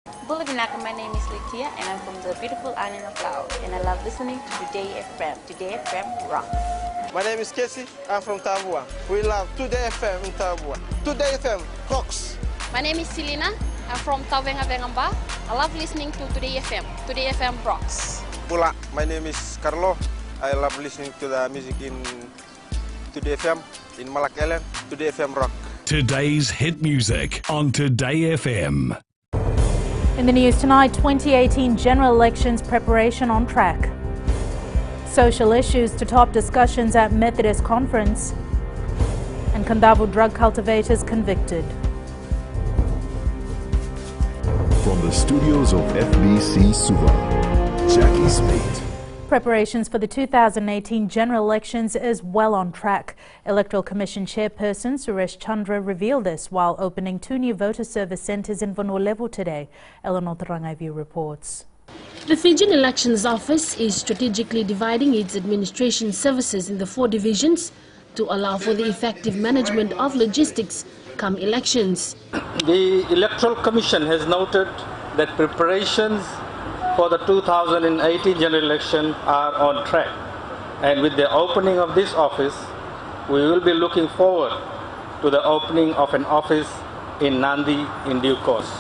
Bulavinaka, my name is Litia and I'm from the beautiful island of Laos and I love listening to Today FM. Today FM rocks. My name is Casey, I'm from Tavua. We love Today FM in Tavua. Today FM rocks. My name is Selina, I'm from Tavenga Vengamba. I love listening to Today FM. Today FM rocks. Pula, my name is Carlo. I love listening to the music in Today FM, in Malak Island. Today FM rock. Today's hit music on Today FM. In the news tonight, 2018 general elections preparation on track. Social issues to top discussions at Methodist conference. And Kandavo drug cultivators convicted. From the studios of FBC Suva, Jackie Smith. Preparations for the 2018 general elections is well on track. Electoral Commission Chairperson Suresh Chandra revealed this while opening 2 new voter service centres in Vanua today. Eleanor Tarangaivu reports. The Fijian Elections Office is strategically dividing its administration services in the 4 divisions to allow for the effective management of logistics come elections. The Electoral Commission has noted that preparations for the 2018 general election are on track, and with the opening of this office, we will be looking forward to the opening of an office in Nandi in due course.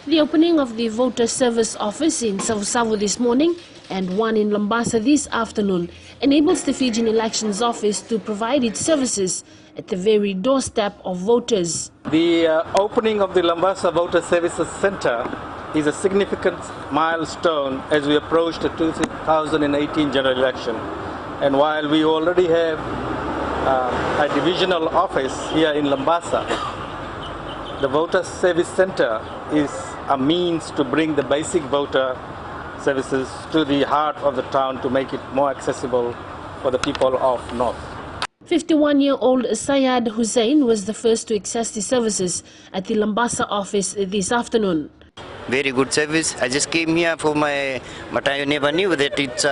The opening of the Voter Service Office in Savusavu this morning and one in Lambasa this afternoon enables the Fijian Elections Office to provide its services at the very doorstep of voters. The opening of the Lambasa Voter Services Centre is a significant milestone as we approach the 2018 general election. And while we already have a divisional office here in Lambasa, the Voter Service Centre is a means to bring the basic voter services to the heart of the town to make it more accessible for the people of North. 51-year-old Sayad Hussein was the first to access the services at the Lambasa office this afternoon. Very good service. I just came here for but I never knew that it's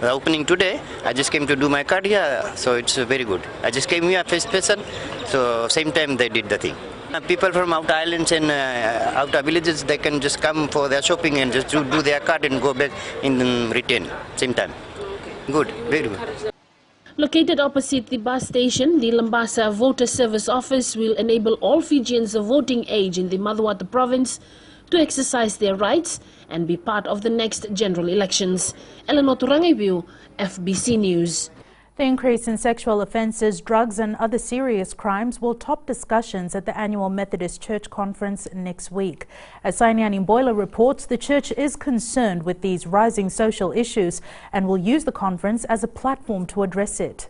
opening today. I just came to do my card here, so it's very good. I just came here first person, so same time they did the thing. People from outer islands and outer villages, they can just come for their shopping and just do their card and go back in return, same time. Good, very good. Located opposite the bus station, the Lambasa Voter Service Office will enable all Fijians of voting age in the Maduwata province to exercise their rights and be part of the next general elections. Eleanor Turangaivu, FBC News. The increase in sexual offences, drugs and other serious crimes will top discussions at the annual Methodist Church Conference next week. As Sainiani Boiler reports, the church is concerned with these rising social issues and will use the conference as a platform to address it.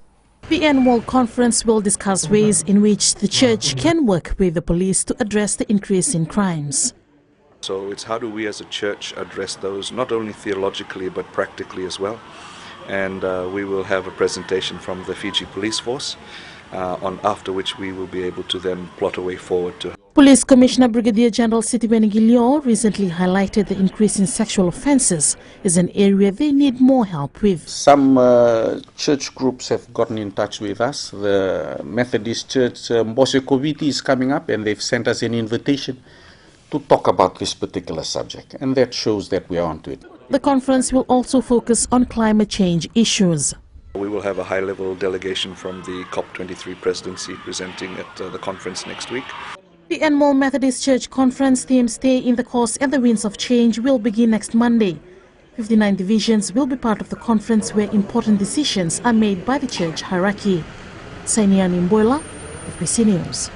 The annual conference will discuss ways in which the church can work with the police to address the increase in crimes. So it's how do we as a church address those, not only theologically but practically as well. And we will have a presentation from the Fiji Police Force, after which we will be able to then plot a way forward to. Police Commissioner Brigadier General Sitibeni Gilio recently highlighted the increase in sexual offences is an area they need more help with. Some church groups have gotten in touch with us. The Methodist Church Mbose Koviti is coming up and they've sent us an invitation to talk about this particular subject, and that shows that we are onto it. The conference will also focus on climate change issues. We will have a high-level delegation from the COP23 presidency presenting at the conference next week. The annual Methodist Church Conference theme Stay in the Course and the Winds of Change will begin next Monday. 59 divisions will be part of the conference where important decisions are made by the church hierarchy. Sainiani Mboila, FBC News.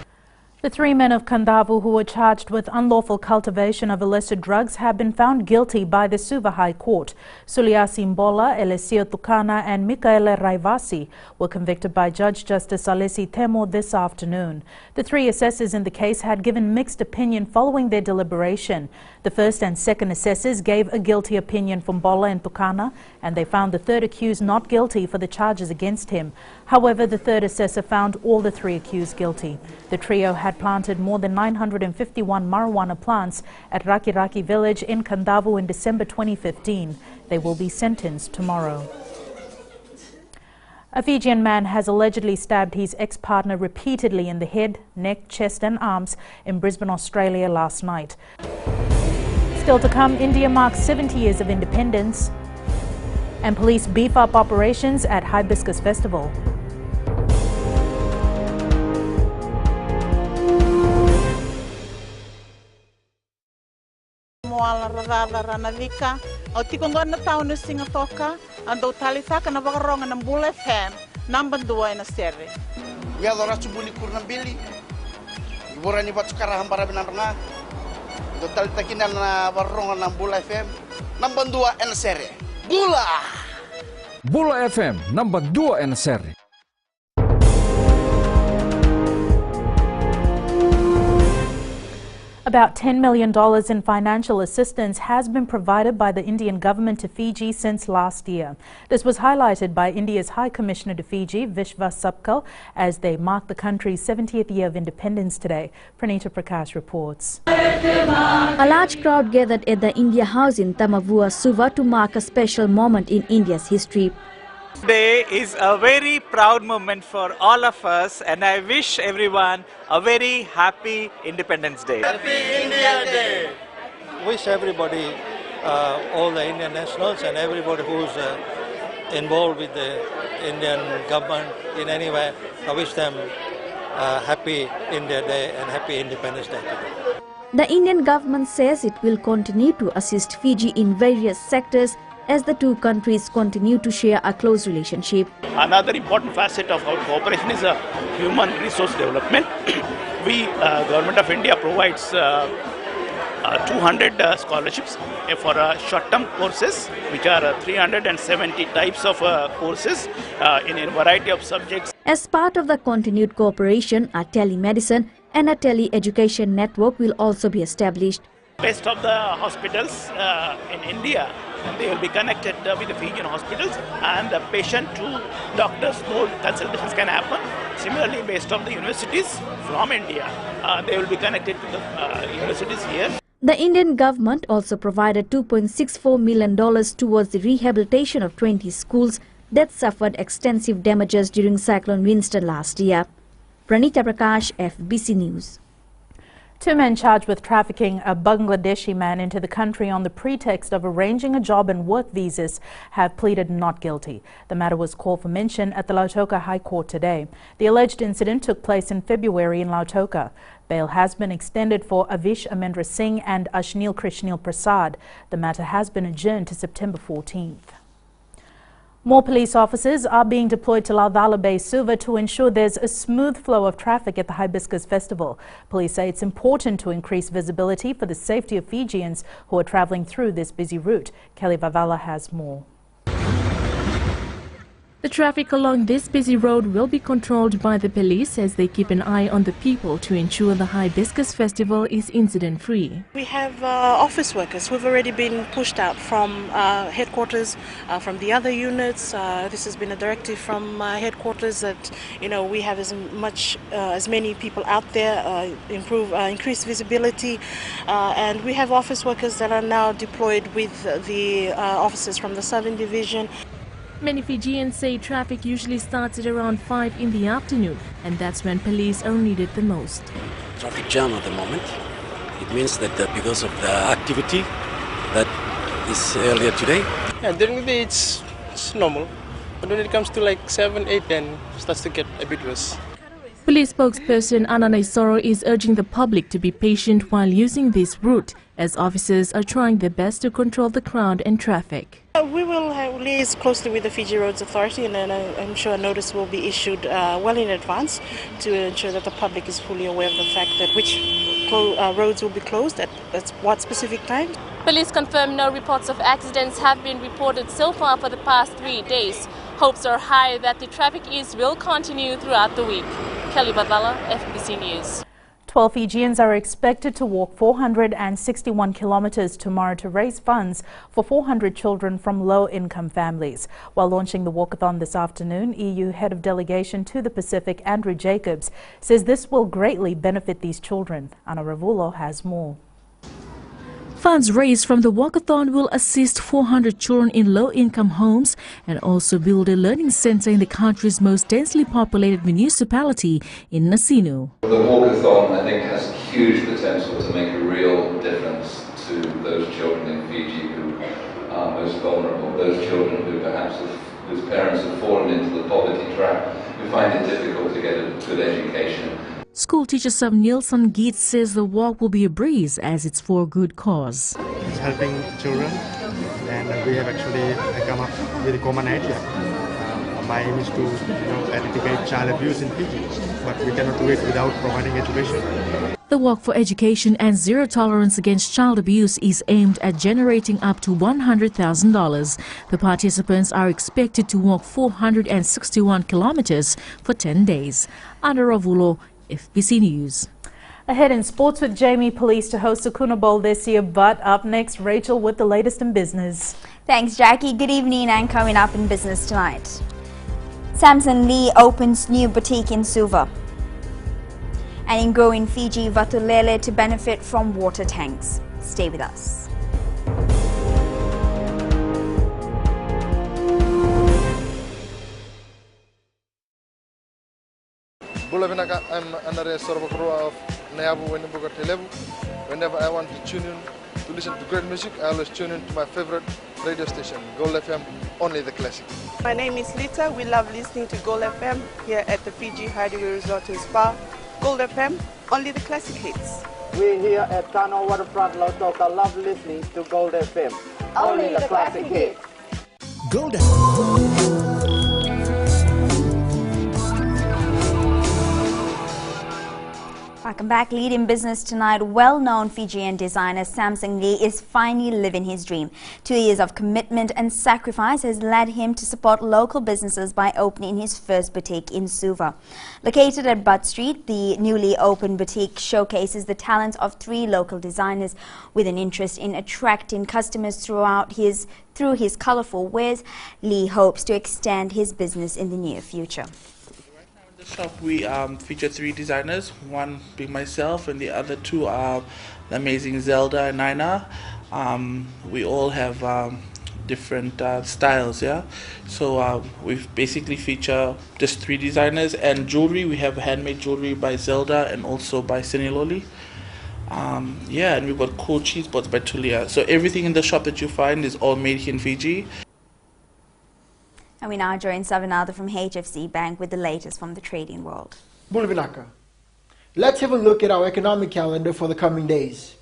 The 3 men of Kandavo who were charged with unlawful cultivation of illicit drugs have been found guilty by the Suva High Court. Suliasi Mbola, Elesio Tukana and Mikaela Raivasi were convicted by Judge Justice Alessi Temo this afternoon. The 3 assessors in the case had given mixed opinion following their deliberation. The first and second assessors gave a guilty opinion for Mbola and Tukana, and they found the third accused not guilty for the charges against him. However, the third assessor found all the 3 accused guilty. The trio had planted more than 951 marijuana plants at Raki Raki village in Kandavo in December 2015. They will be sentenced tomorrow. A Fijian man has allegedly stabbed his ex-partner repeatedly in the head, neck, chest and arms in Brisbane, Australia last night. Still to come, India marks 70 years of independence. And police beef up operations at Hibiscus Festival. Moala rarada ranavika, o tikongona tauna singatoka, andou talisaka na wakaronga ng Bull FM, number 2 na sere. Ya dora subuni kurnambili, ibora ni batsukara hambara binaranga, do talitakinan na wakaronga ng Bull FM, number 2 na sere. Bula! Bula FM, number 2 na sere. About $10 million in financial assistance has been provided by the Indian government to Fiji since last year. This was highlighted by India's High Commissioner to Fiji, Vishwa Sabkal, as they mark the country's 70th year of independence today. Pranita Prakash reports. A large crowd gathered at the India House in Tamavua, Suva to mark a special moment in India's history. Today is a very proud moment for all of us, and I wish everyone a very happy Independence Day. Happy India Day! Wish everybody, all the Indian nationals and everybody who's involved with the Indian government in any way, I wish them happy India Day and happy Independence Day today. The Indian government says it will continue to assist Fiji in various sectors as the two countries continue to share a close relationship. Another important facet of our cooperation is human resource development. We, Government of India, provides 200 scholarships for short-term courses, which are 370 types of courses in a variety of subjects. As part of the continued cooperation, a telemedicine and a tele-education network will also be established. Best of the hospitals in India, they will be connected with the Fijian hospitals, and the patient to doctors both consultations can happen. Similarly, based on the universities from India, they will be connected to the universities here. The Indian government also provided $2.64 million towards the rehabilitation of 20 schools that suffered extensive damages during Cyclone Winston last year. Pranita Prakash, FBC News. 2 men charged with trafficking a Bangladeshi man into the country on the pretext of arranging a job and work visas have pleaded not guilty. The matter was called for mention at the Lautoka High Court today. The alleged incident took place in February in Lautoka. Bail has been extended for Avish Amendra Singh and Ashnil Krishnil Prasad. The matter has been adjourned to September 14th. More police officers are being deployed to Laucala Bay, Suva to ensure there's a smooth flow of traffic at the Hibiscus Festival. Police say it's important to increase visibility for the safety of Fijians who are travelling through this busy route. Kelly Vavala has more. The traffic along this busy road will be controlled by the police as they keep an eye on the people to ensure the Hibiscus Festival is incident-free. We have office workers who have already been pushed out from headquarters, from the other units. This has been a directive from headquarters that we have as many people out there, increase visibility, and we have office workers that are now deployed with the officers from the Southern Division. Many Fijians say traffic usually starts at around 5 in the afternoon, and that's when police are needed the most. Traffic jam at the moment. It means that because of the activity that is earlier today. Yeah, during the day it's normal, but when it comes to like 7, 8, then it starts to get a bit worse. Police spokesperson Anana Isoro is urging the public to be patient while using this route, as officers are trying their best to control the crowd and traffic. We will liaise closely with the Fiji Roads Authority, and then I'm sure a notice will be issued well in advance to ensure that the public is fully aware of the fact that which roads will be closed at what specific time. Police confirm no reports of accidents have been reported so far for the past 3 days. Hopes are high that the traffic ease will continue throughout the week. Kelly Badvala, FBC News. 12 Fijians are expected to walk 461 kilometers tomorrow to raise funds for 400 children from low-income families. While launching the walkathon this afternoon, EU Head of Delegation to the Pacific, Andrew Jacobs, says this will greatly benefit these children. Anna Ravulo has more. Funds raised from the walkathon will assist 400 children in low-income homes and also build a learning center in the country's most densely populated municipality in Nasinu. The walkathon, I think, has huge potential to make a real difference to those children in Fiji who are most vulnerable, those children who perhaps whose parents have fallen into the poverty trap, who find it difficult to get a good education. School teacher Sam Nielsen Geets says the walk will be a breeze as it's for a good cause. It's helping children, and we have actually come up with a common idea. My aim is to eradicate child abuse in Fiji, but we cannot do it without providing education. The Walk for Education and Zero Tolerance Against Child Abuse is aimed at generating up to $100,000. The participants are expected to walk 461 kilometers for 10 days. Ana Ravulo, FBC News. Ahead in sports with Jamie, Police to host the Kuna Bowl this year, but up next, Rachel with the latest in business. Thanks, Jackie. Good evening, and coming up in business tonight. Samson Lee opens new boutique in Suva. And in growing Fiji, Vatulele to benefit from water tanks. Stay with us. Bulavinaka, I'm Andare Sorbakurua of Nayabu Wenimbuga Telebu. Whenever I want to tune in to listen to great music, I always tune in to my favorite radio station, Gold FM, only the classic. My name is Lita. We love listening to Gold FM here at the Fiji Hideaway Resort and Spa. Gold FM, only the classic hits. We here at Kano Waterfront Lautoka love listening to Gold FM, only the classic hits. Gold FM. Welcome back. Leading business tonight, well-known Fijian designer Samson Lee is finally living his dream. 2 years of commitment and sacrifice has led him to support local businesses by opening his first boutique in Suva. Located at Butt Street, the newly opened boutique showcases the talents of 3 local designers with an interest in attracting customers through his colorful wares. Lee hopes to extend his business in the near future. In the shop we feature 3 designers, one being myself and the other 2 are the amazing Zelda and Nina. We all have different styles, yeah. So we basically feature just 3 designers, and jewelry, we have handmade jewelry by Zelda and also by Siniloli. Yeah, and we've got cool cheese boards by Tulia. So everything in the shop that you find is all made here in Fiji. And we now join Savanada from HFC Bank with the latest from the trading world. Bulavinaka. Let's have a look at our economic calendar for the coming days.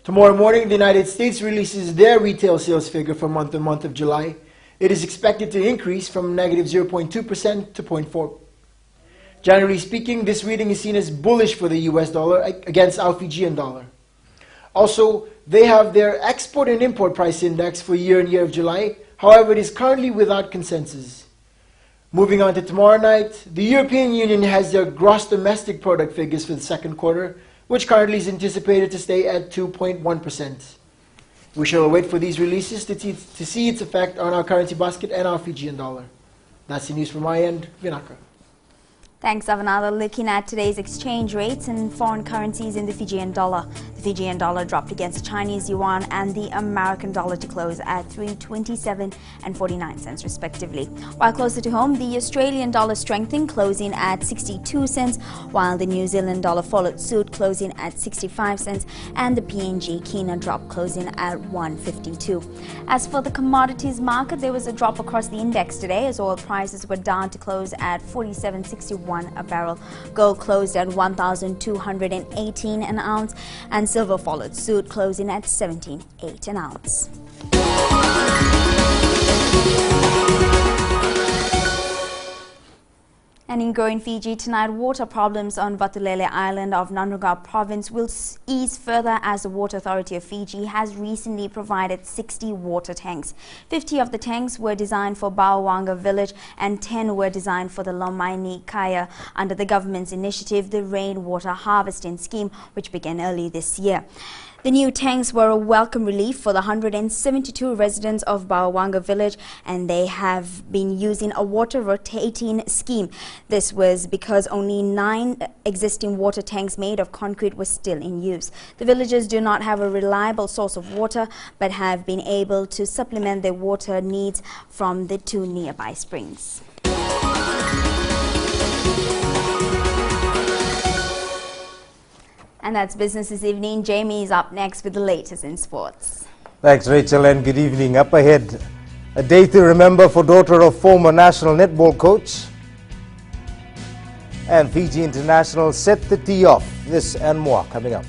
Tomorrow morning, the United States releases their retail sales figure for the month of July. It is expected to increase from negative 0.2% to 0.4%. Generally speaking, this reading is seen as bullish for the US dollar against our Fijian dollar. Also, they have their export and import price index for year-on-year of July. However, it is currently without consensus. Moving on to tomorrow night, the European Union has their gross domestic product figures for the second quarter, which currently is anticipated to stay at 2.1%. We shall await for these releases to see its effect on our currency basket and our Fijian dollar. That's the news from my end. Vinaka. Thanks, Avanada. Looking at today's exchange rates and foreign currencies in the Fijian dollar. The Fijian dollar dropped against the Chinese yuan and the American dollar to close at 3.27 and 49 cents respectively. While closer to home, the Australian dollar strengthened, closing at 62 cents, while the New Zealand dollar followed suit, closing at 65 cents, and the PNG Kina dropped, closing at 152. As for the commodities market, there was a drop across the index today as oil prices were down to close at 47.61 a barrel. Gold closed at 1,218 an ounce, and silver followed suit, closing at 17.8 an ounce. And in growing Fiji tonight, water problems on Vatulele Island of Nunaruga province will ease further as the Water Authority of Fiji has recently provided 60 water tanks. 50 of the tanks were designed for Bawanga village and 10 were designed for the Lomaini Kaya under the government's initiative, the Rainwater Harvesting Scheme, which began early this year. The new tanks were a welcome relief for the 172 residents of Bawanga village, and they have been using a water rotating scheme. This was because only 9 existing water tanks made of concrete were still in use. The villagers do not have a reliable source of water, but have been able to supplement their water needs from the 2 nearby springs. And that's Business this evening. Jamie is up next with the latest in sports. Thanks, Rachel, and good evening. Up ahead, a day to remember for daughter of former national netball coach. And Fiji International set the tee off. This and more coming up.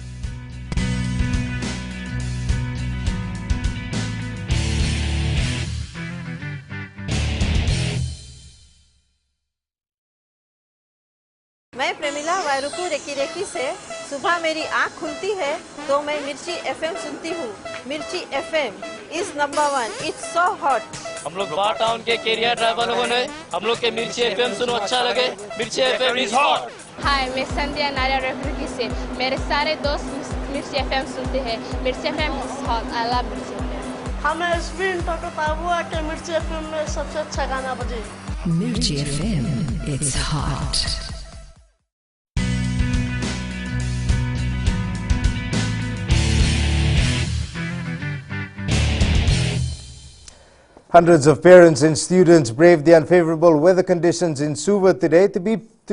मैं Premila वायरुकू recce recce से सुबह मेरी आँख खुलती है तो मैं मिर्ची एफएम सुनती हूँ। मिर्ची FM is number 1। It's so hot. हम लोग बार टाउन के कैरियर ड्राइवर लोगों ने हम लोग के मिर्ची एफएम सुनो अच्छा लगे। मिर्ची एफएम इज हॉट। हाय, मैं संध्या नारिया रेफरी से मेरे सारे दोस्त मिर्ची एफएम सुनते हैं। मिर्ची FM is hot. I love मिर्ची एफएम। हमें स्पिन तो हुआ कि मिर्ची एफएम में सबसे अच्छा गाना बजे। मिर्ची FM it's hot. Hundreds of parents and students braved the unfavorable weather conditions in Suva today to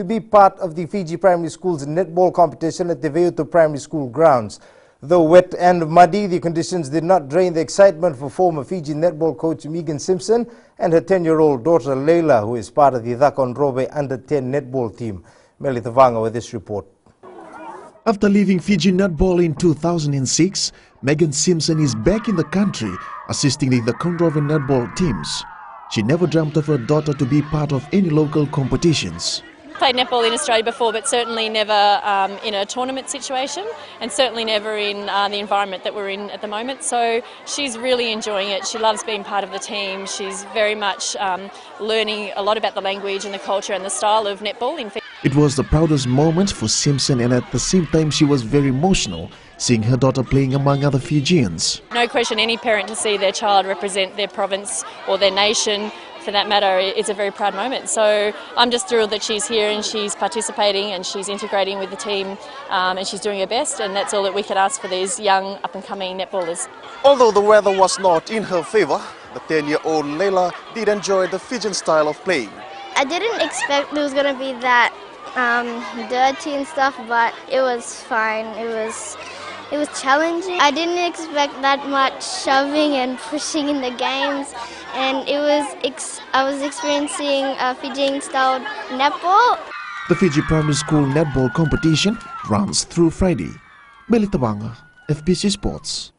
be part of the Fiji Primary School's netball competition at the Veutu Primary School grounds. Though wet and muddy, the conditions did not drain the excitement for former Fiji netball coach Megan Simpson and her 10-year-old daughter Leila, who is part of the Dhakonrobe under-10 netball team. Meli Tavanga with this report. After leaving Fiji netball in 2006, Megan Simpson is back in the country, assisting the Dhakonrobe netball teams. She never dreamt of her daughter to be part of any local competitions. Played netball in Australia before, but certainly never in a tournament situation, and certainly never in the environment that we're in at the moment. So she's really enjoying it. She loves being part of the team. She's very much learning a lot about the language and the culture and the style of netball in Fiji. It was the proudest moment for Simpson, and at the same time she was very emotional, seeing her daughter playing among other Fijians. No question, any parent to see their child represent their province or their nation, for that matter, it's a very proud moment. So I'm just thrilled that she's here and she's participating and she's integrating with the team and she's doing her best, and that's all that we can ask for these young up-and-coming netballers. Although the weather was not in her favour, the 10-year-old Leila did enjoy the Fijian style of playing. I didn't expect it was going to be that dirty and stuff, but it was fine. It was challenging. I didn't expect that much shoving and pushing in the games, and I was experiencing a Fijian-style netball. The Fiji Primary School netball competition runs through Friday. Meli Tabanga, FBC Sports.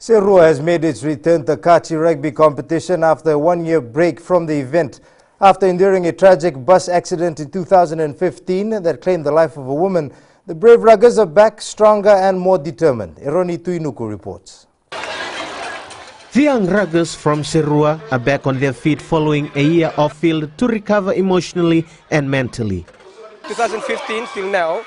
Serua has made its return to Kachi rugby competition after a one-year break from the event. After enduring a tragic bus accident in 2015 that claimed the life of a woman, the Brave Ruggers are back stronger and more determined. Eroni Tuinuku reports. The young Ruggers from Serua are back on their feet following a year off field to recover emotionally and mentally. 2015 till now,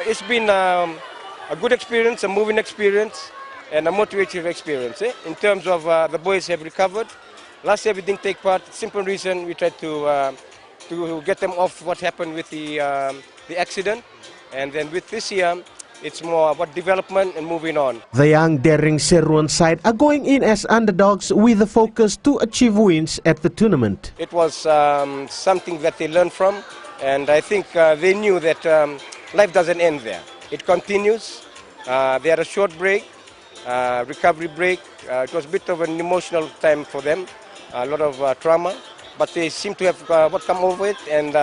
it's been a good experience, a moving experience, and a motivating experience. In terms of the boys have recovered. Last year we didn't take part. Simple reason, we tried to get them off what happened with the accident, and then with this year it's more about development and moving on. The young daring Seruan side are going in as underdogs with a focus to achieve wins at the tournament. It was something that they learned from, and I think they knew that life doesn't end there. It continues. They had a short break, recovery break. It was a bit of an emotional time for them. A lot of trauma, but they seem to have come over it, and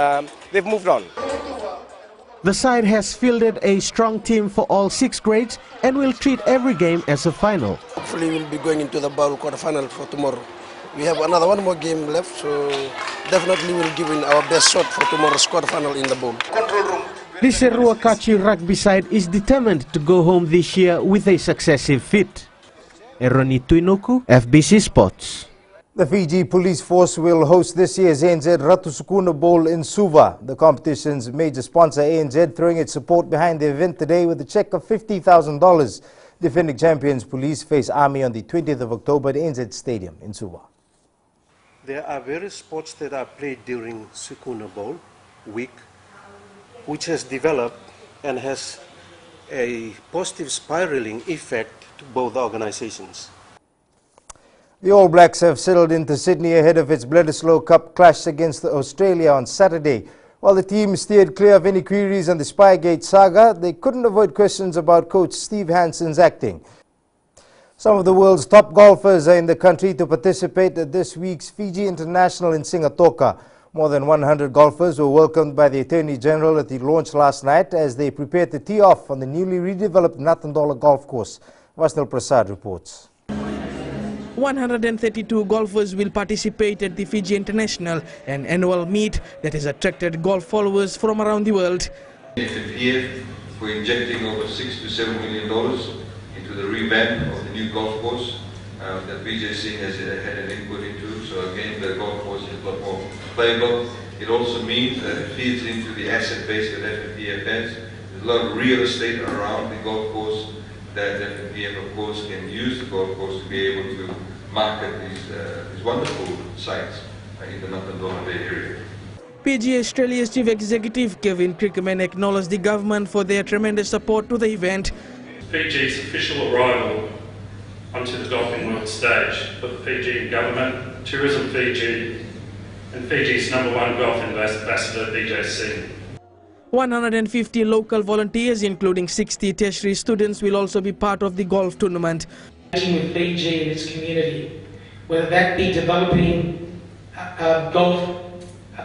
they've moved on. The side has fielded a strong team for all 6 grades and will treat every game as a final. Hopefully we'll be going into the bowl quarterfinal for tomorrow. We have one more game left, so definitely we'll give in our best shot for tomorrow's quarterfinal in the bowl. The Serua Kachi rugby side is determined to go home this year with a successive feat. Eroni Tuinuku, FBC Sports. The Fiji Police Force will host this year's ANZ Ratu Sukuna Bowl in Suva. The competition's major sponsor ANZ throwing its support behind the event today with a cheque of $50,000. Defending champions Police face Army on the 20th of October at ANZ Stadium in Suva. There are various sports that are played during Sukuna Bowl week, which has developed and has a positive spiraling effect to both organizations. The All Blacks have settled into Sydney ahead of its Bledisloe Cup clash against Australia on Saturday. While the team steered clear of any queries on the Spygate saga, they couldn't avoid questions about coach Steve Hansen's acting. Some of the world's top golfers are in the country to participate at this week's Fiji International in Sigatoka. More than 100 golfers were welcomed by the Attorney General at the launch last night as they prepared to tee off on the newly redeveloped Natandola Golf Course. Vasnil Prasad reports. 132 golfers will participate at the Fiji International, an annual meet that has attracted golf followers from around the world. FNPF for injecting over $6 to $7 million into the revamp of the new golf course that Vijay Singh has had an input into. So again, the golf course is a lot more playable. It also means that it feeds into the asset base that FNPF has. There's a lot of real estate around the golf course that FNPF, of course, can use the golf course to be able to market these wonderful sites in the Natandola Bay area. PGA Australia's Chief Executive Kevin Krikkeman acknowledged the government for their tremendous support to the event. Fiji's official arrival onto the golfing world stage for the Fijian government, Tourism Fiji, and Fiji's #1 golf ambassador, Vijay Singh. 150 local volunteers, including 60 tertiary students, will also be part of the golf tournament. With Fiji and its community, whether that be developing golf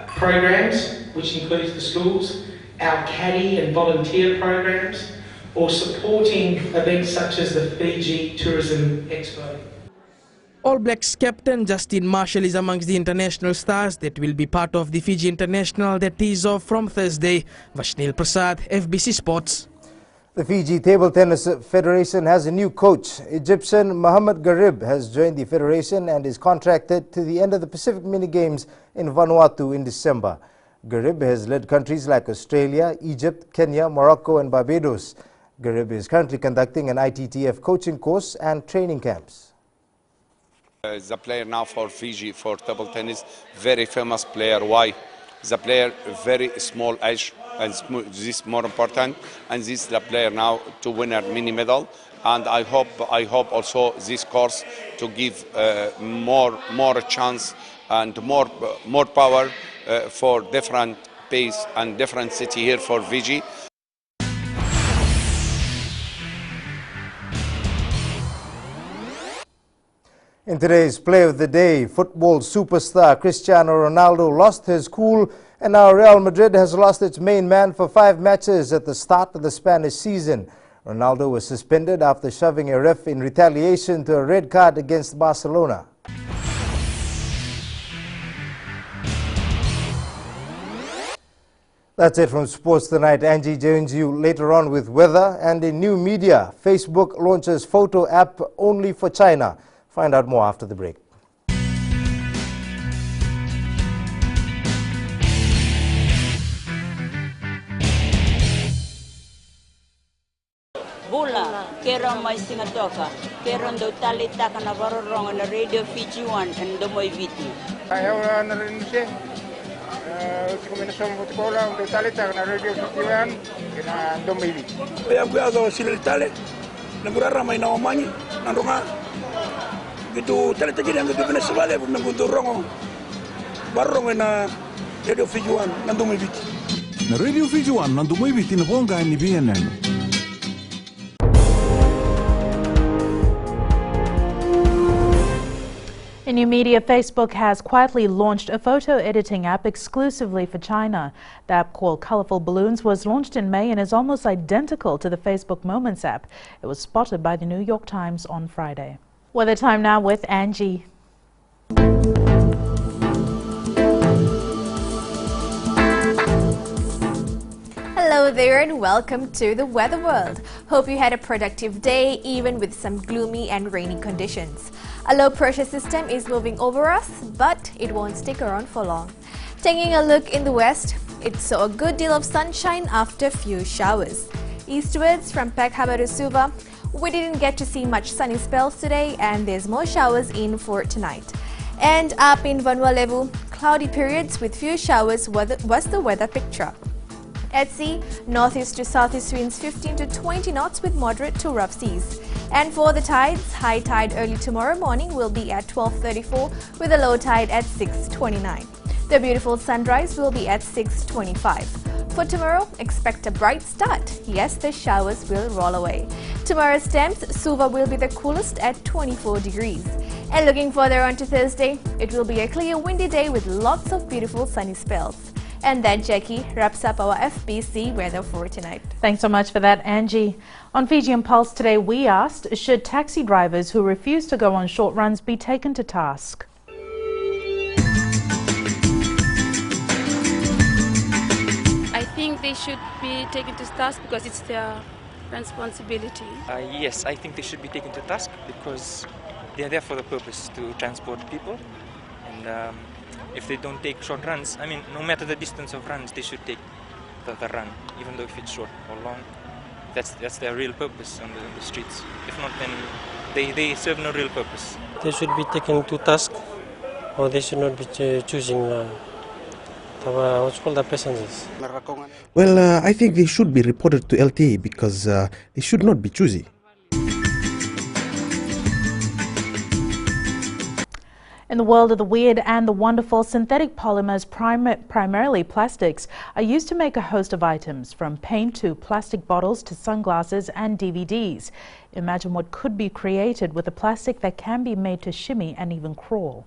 programs, which includes the schools, our caddy and volunteer programs, or supporting events such as the Fiji Tourism Expo. All Blacks captain Justin Marshall is amongst the international stars that will be part of the Fiji International that tees off from Thursday. Vasnil Prasad, FBC Sports. The Fiji Table Tennis Federation has a new coach. Egyptian Mohamed Garib has joined the federation and is contracted to the end of the Pacific Mini Games in Vanuatu in December. Garib has led countries like Australia, Egypt, Kenya, Morocco and Barbados. Garib is currently conducting an ITTF coaching course and training camps. The player now for Fiji for table tennis, very famous player. Why? The player very small age, and this is more important. And this is the player now to win a mini medal. And I hope also this course to give more chance and more power for different pace and different city here for Fiji. In today's Play of the Day, football superstar Cristiano Ronaldo lost his cool, and now Real Madrid has lost its main man for 5 matches at the start of the Spanish season. Ronaldo was suspended after shoving a ref in retaliation to a red card against Barcelona. That's it from Sports Tonight. Angie joins you later on with weather and in new media. Facebook launches photo app only for China. Find out more after the break. Bula, keron mai Sigatoka, keron do talita kana varorong na Radio Fiji 1 and domoy viti. Ayaw na rin siya. Kombinasyon mo tikola do talita kana Radio Fiji 1 kana domoy viti. Kaya kuyaga sila tale. Nagurara may nawamanyi nandunga. Gitu talita gini ang gawin na sibale nagundurong barong na Radio Fiji 1 nandomoy viti. Na Radio Fiji 1 nandomoy viti na honga ni BNN. In new media, Facebook has quietly launched a photo editing app exclusively for China. The app, called Colorful Balloons, was launched in May and is almost identical to the Facebook Moments app. It was spotted by the New York Times on Friday. Weather time now with Angie. Hello there and welcome to the Weather World. Hope you had a productive day even with some gloomy and rainy conditions. A low pressure system is moving over us, but it won't stick around for long. Taking a look in the west, it saw a good deal of sunshine after a few showers. Eastwards from Peck Harbor to Suva, we didn't get to see much sunny spells today and there's more showers in for tonight. And up in Vanua Levu, cloudy periods with few showers was the weather picture. At sea, northeast to southeast winds 15 to 20 knots with moderate to rough seas. And for the tides, high tide early tomorrow morning will be at 12:34 with a low tide at 6:29. The beautiful sunrise will be at 6:25. For tomorrow, expect a bright start. Yes, the showers will roll away. Tomorrow's temps, Suva will be the coolest at 24 degrees. And looking further on to Thursday, it will be a clear, windy day with lots of beautiful sunny spells. And that, Jackie, wraps up our FBC weather for tonight. Thanks so much for that, Angie. On Fijian Pulse today, we asked, should taxi drivers who refuse to go on short runs be taken to task? I think they should be taken to task because it's their responsibility. Yes, I think they should be taken to task because they are there for the purpose to transport people. And if they don't take short runs, I mean, no matter the distance of runs, they should take the run, even though if it's short or long. That's their real purpose on the streets. If not, then they serve no real purpose. They should be taken to task, or they should not be choosing what's called the passengers. Well, I think they should be reported to LTA because they should not be choosy. In the world of the weird and the wonderful, synthetic polymers, primarily plastics, are used to make a host of items, from paint to plastic bottles to sunglasses and DVDs. Imagine what could be created with a plastic that can be made to shimmy and even crawl.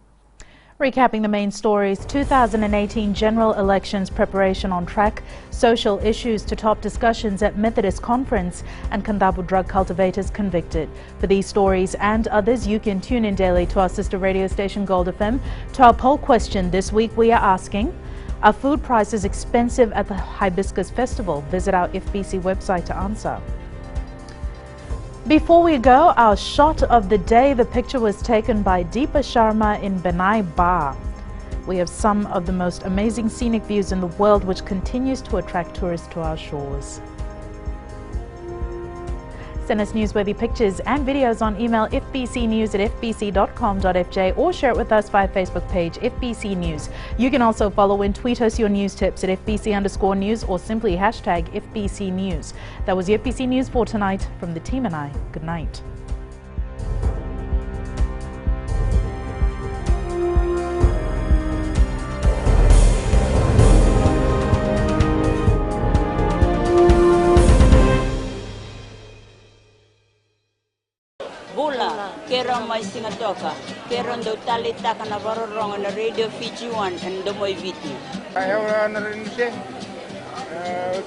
Recapping the main stories, 2018 general elections preparation on track, social issues to top discussions at Methodist conference, and Kandapur drug cultivators convicted. For these stories and others, you can tune in daily to our sister radio station Gold FM. To our poll question this week, we are asking, are food prices expensive at the Hibiscus Festival? Visit our FBC website to answer. Before we go, our shot of the day, the picture was taken by Deepa Sharma in Benai Bar. We have some of the most amazing scenic views in the world, which continues to attract tourists to our shores. Send us newsworthy pictures and videos on email fbcnews@fbc.com.fj or share it with us via Facebook page FBC News. You can also follow and tweet us your news tips at FBC_news or simply hashtag FBC News. That was the FBC News for tonight. From the team and I, good night. Kera mai singa toka, kera ndo tali taka na varorong na radio Fiji 1 and ndo moi viti. Ayaw na rin siya.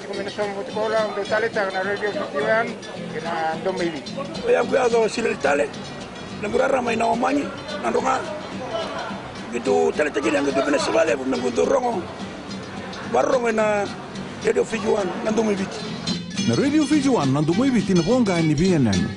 Kombinasyon mo tikola ndo tali taka na radio Fiji 1 kina ndo moi viti. Kaya kuyago sila tali, nagurara may nawamanyi, nandunga. Gitu tali taki yang gitu kena sebale pun nanggunto rongo. Barong na radio Fiji 1 nando moi viti. Na radio Fiji 1 nando moi viti na ponga ni BNN.